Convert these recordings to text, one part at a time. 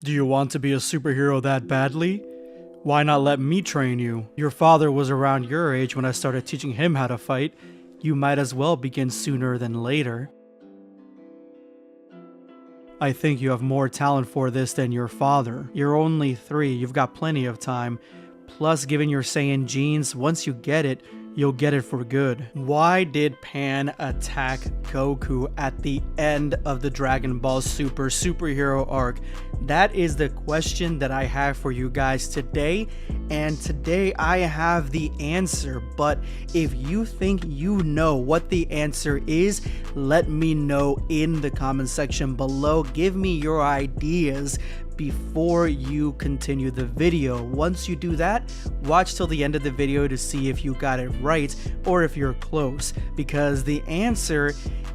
Do you want to be a superhero that badly? Why not let me train you? Your father was around your age when I started teaching him how to fight. You might as well begin sooner than later. I think you have more talent for this than your father. You're only 3, you've got plenty of time. Plus, given your Saiyan genes, once you get it, you'll get it for good. Why did Pan attack Goku at the end of the Dragon Ball Super superhero arc? That is the question that I have for you guys today, and today I have the answer. But if you think you know what the answer is, let me know in the comment section below. Give me your ideas before you continue the video. Once you do that, watch till the end of the video to see if you got it right or if you're close, because the answer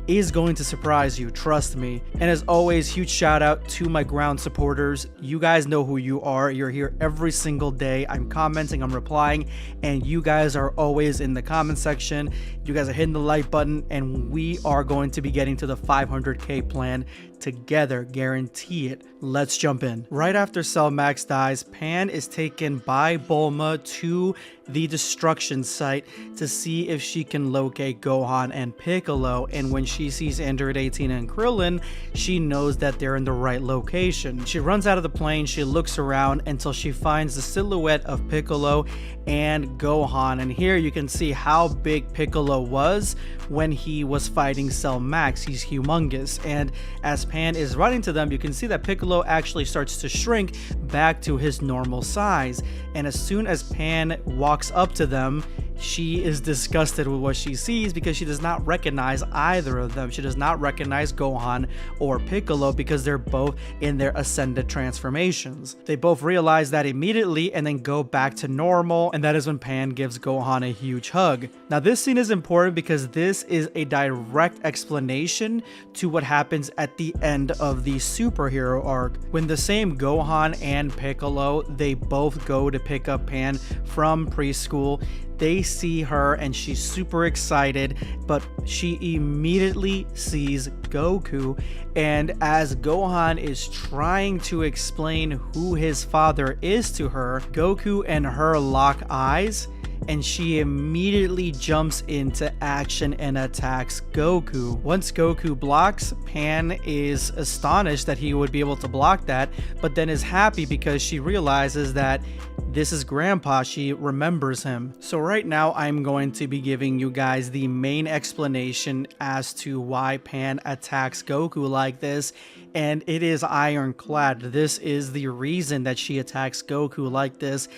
is going to surprise you, trust me. And as always, huge shout out to my ground supporters. You guys know who you are. You're here every single day. I'm commenting, I'm replying, and you guys are always in the comment section. You guys are hitting the like button, and we are going to be getting to the 500k plan together, guarantee it. Let's jump in. Right after Cell Max dies, Pan is taken by Bulma to the destruction site to see if she can locate Gohan and Piccolo, and when she sees Android 18 and Krillin, she knows that they're in the right location. She runs out of the plane, she looks around until she finds the silhouette of Piccolo and Gohan, and here you can see how big Piccolo was when he was fighting Cell Max. He's humongous, and as Pan is running to them, you can see that Piccolo actually starts to shrink back to his normal size, and as soon as Pan walks up to them, she is disgusted with what she sees because she does not recognize either of them. She does not recognize Gohan or Piccolo because they're both in their ascended transformations. They both realize that immediately and then go back to normal, and that is when Pan gives Gohan a huge hug. Now this scene is important because this is a direct explanation to what happens at the end of the superhero arc. When the same Gohan and Piccolo, they both go to pick up Pan from preschool, they see her and she's super excited, but she immediately sees Goku, and as Gohan is trying to explain who his father is to her, Goku and her lock eyes, and she immediately jumps into action and attacks Goku. Once Goku blocks, Pan is astonished that he would be able to block that, but then is happy because she realizes that this is Grandpa. She remembers him. So right now I'm going to be giving you guys the main explanation as to why Pan attacks Goku like this, and it is ironclad. This is the reason that she attacks Goku like this.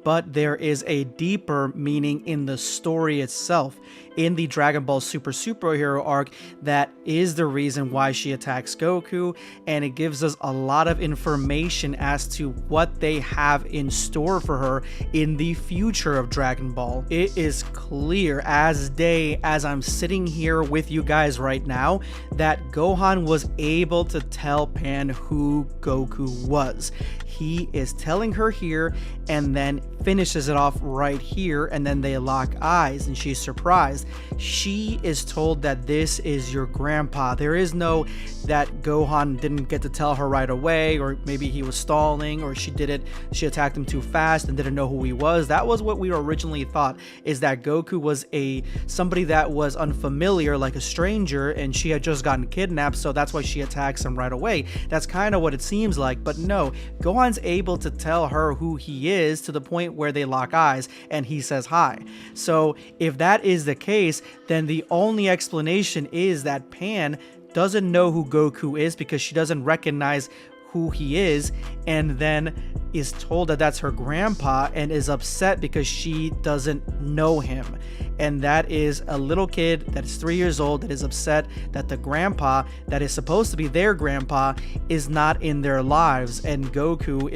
But there is a deeper meaning in the story itself, in the Dragon Ball Super superhero arc, that is the reason why she attacks Goku, and it gives us a lot of information as to what they have in store for her in the future of Dragon Ball. It is clear as day, as I'm sitting here with you guys right now, that Gohan was able to tell Pan who Goku was. He is telling her here and then finishes it off right here, and then they lock eyes and she's surprised. She is told that this is your grandpa. There is no that Gohan didn't get to tell her right away, or maybe he was stalling, or she attacked him too fast and didn't know who he was. That was what we originally thought, is that Goku was somebody that was unfamiliar, like a stranger, and she had just gotten kidnapped, so that's why she attacks him right away. That's kind of what it seems like, but no, Gohan's able to tell her who he is to the point where they lock eyes and he says hi. So if that is the case, then the only explanation is that Pan doesn't know who Goku is because she doesn't recognize who he is, and then is told that that's her grandpa and is upset because she doesn't know him. And that is a little kid that is 3 years old that is upset that the grandpa that is supposed to be their grandpa is not in their lives. And Goku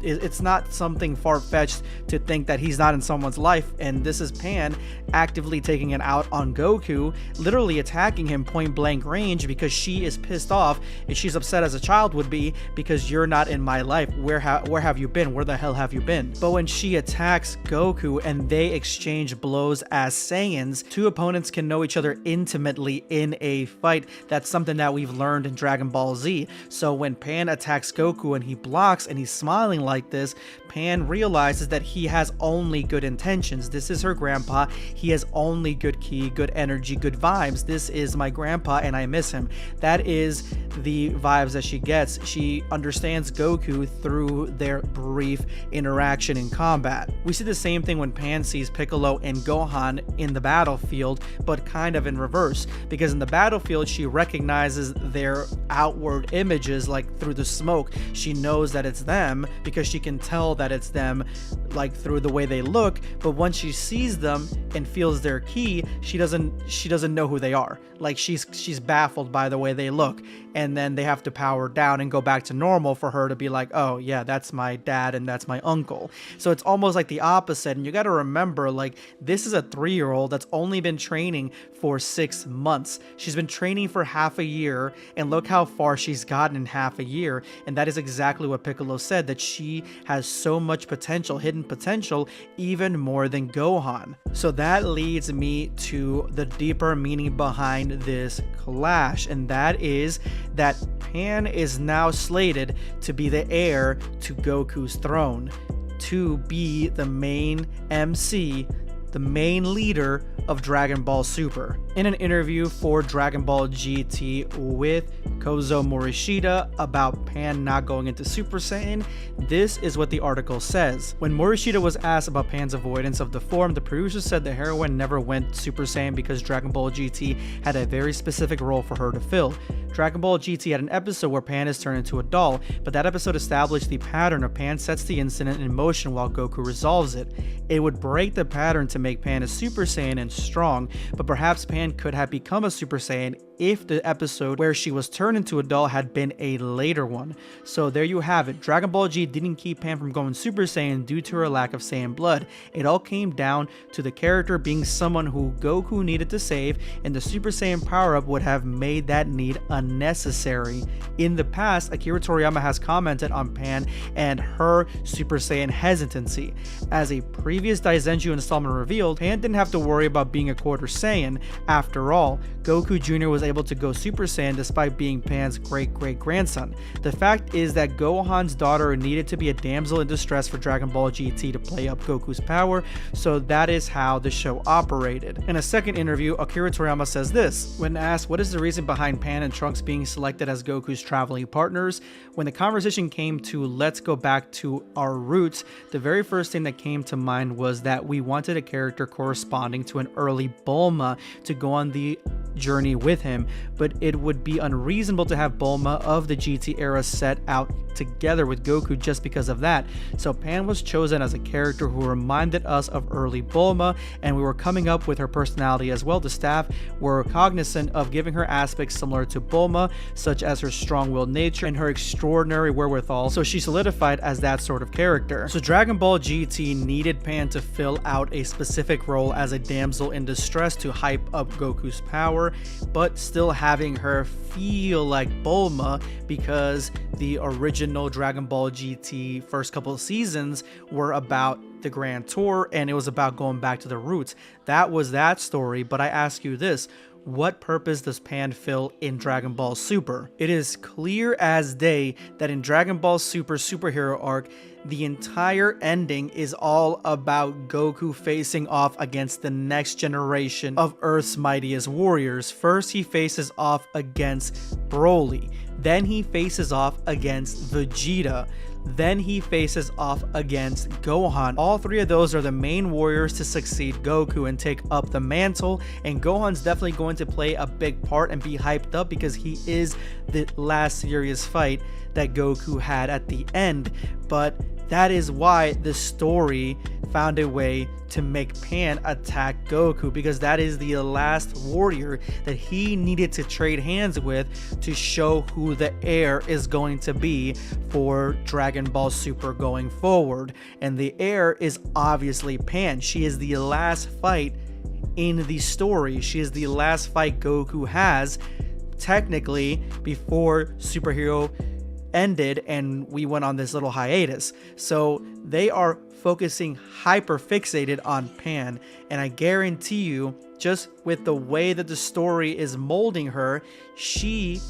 it's not something far-fetched to think that he's not in someone's life, and this is Pan actively taking it out on Goku, literally attacking him point blank range because she is pissed off and she's upset as a child would be because you're not in my life. Where have you been? Where the hell have you been? But when she attacks Goku and they exchange blows as Saiyans, two opponents can know each other intimately in a fight. That's something that we've learned in Dragon Ball Z. So when Pan attacks Goku and he blocks and he's smiling like this, Pan realizes that he has only good intentions. This is her grandpa. He has only good ki, good energy, good vibes. This is my grandpa and I miss him. That is the vibes that she gets. She understands Goku through their brief interaction in combat. We see the same thing when Pan sees Piccolo and Gohan in the battlefield, but kind of in reverse, because in the battlefield she recognizes their outward images, like through the smoke. She knows that it's them because she can tell that it's them like through the way they look, but once she sees them and feels their ki, she doesn't know who they are. Like she's baffled by the way they look, and then they have to power down and go back to normal for her to be like, oh yeah, that's my dad and that's my uncle. So it's almost like the opposite. And you got to remember, like, this is a 3-year-old that's only been training for 6 months. She's been training for half a year, and look how far she's gotten in half a year. And that is exactly what Piccolo said, that she has so much potential, hidden potential, even more than Gohan. So that leads me to the deeper meaning behind this clash, and that is that Pan is now slated to be the heir to Goku's throne, to be the main MC, the main leader of Dragon Ball Super. In an interview for Dragon Ball GT with Kozo Morishita about Pan not going into Super Saiyan, this is what the article says. When Morishita was asked about Pan's avoidance of the form, the producer said the heroine never went Super Saiyan because Dragon Ball GT had a very specific role for her to fill. Dragon Ball GT had an episode where Pan is turned into a doll, but that episode established the pattern of Pan sets the incident in motion while Goku resolves it. It would break the pattern to make Pan a Super Saiyan and strong, but perhaps Pan could have become a Super Saiyan if the episode where she was turned into a doll had been a later one. So there you have it. Dragon Ball G didn't keep Pan from going Super Saiyan due to her lack of Saiyan blood. It all came down to the character being someone who Goku needed to save, and the Super Saiyan power-up would have made that need unnecessary. In the past, Akira Toriyama has commented on Pan and her Super Saiyan hesitancy. As a previous Daizenju installment revealed, Pan didn't have to worry about being a quarter Saiyan. After all, Goku Jr. was able to go Super Saiyan despite being Pan's great-great-grandson. The fact is that Gohan's daughter needed to be a damsel in distress for Dragon Ball GT to play up Goku's power, so that is how the show operated. In a second interview, Akira Toriyama says this. When asked what is the reason behind Pan and Trunks being selected as Goku's traveling partners, when the conversation came to let's go back to our roots, the very first thing that came to mind was that we wanted a character corresponding to an early Bulma to go on the journey with him, but it would be unreasonable to have Bulma of the GT era set out together with Goku just because of that. So Pan was chosen as a character who reminded us of early Bulma, and we were coming up with her personality as well. The staff were cognizant of giving her aspects similar to Bulma, such as her strong-willed nature and her extraordinary wherewithal, so she solidified as that sort of character. So Dragon Ball GT needed Pan to fill out a specific role as a damsel in distress to hype up Goku's power, but still having her feel like Bulma, because the original Dragon Ball GT first couple of seasons were about the Grand Tour, and it was about going back to the roots. That was that story. But I ask you this, what purpose does Pan fill in Dragon Ball Super? It is clear as day that in Dragon Ball Super superhero arc, the entire ending is all about Goku facing off against the next generation of Earth's mightiest warriors. First, he faces off against Broly. Then he faces off against Vegeta. Then he faces off against Gohan. All three of those are the main warriors to succeed Goku and take up the mantle, and Gohan's definitely going to play a big part and be hyped up because he is the last serious fight that Goku had at the end. But that is why the story found a way to make Pan attack Goku, because that is the last warrior that he needed to trade hands with to show who the heir is going to be for Dragon Ball Super going forward. And the heir is obviously Pan. She is the last fight in the story. She is the last fight Goku has, technically, before superhero ended and we went on this little hiatus. So they are focusing hyper fixated on Pan, and I guarantee you, just with the way that the story is molding her,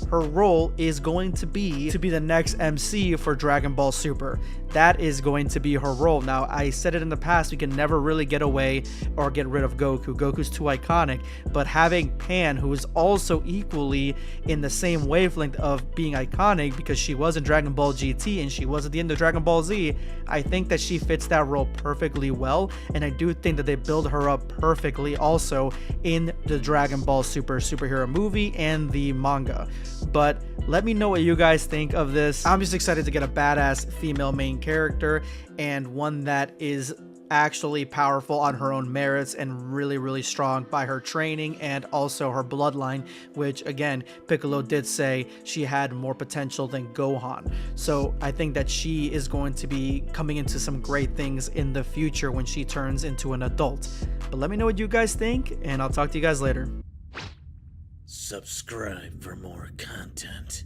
her role is going to be the next MC for Dragon Ball Super. That is going to be her role. Now, I said it in the past, we can never really get away or get rid of Goku. Goku's too iconic, but having Pan, who is also equally in the same wavelength of being iconic because she was in Dragon Ball GT and she was at the end of Dragon Ball Z, I think that she fits that role perfectly well, and I do think that they build her up perfectly also in the Dragon Ball Super superhero movie and the manga. But let me know what you guys think of this. I'm just excited to get a badass female main character, and one that is actually powerful on her own merits and really strong by her training and also her bloodline, which again, Piccolo did say she had more potential than Gohan. So I think that she is going to be coming into some great things in the future when she turns into an adult. But let me know what you guys think, and I'll talk to you guys later. Subscribe for more content.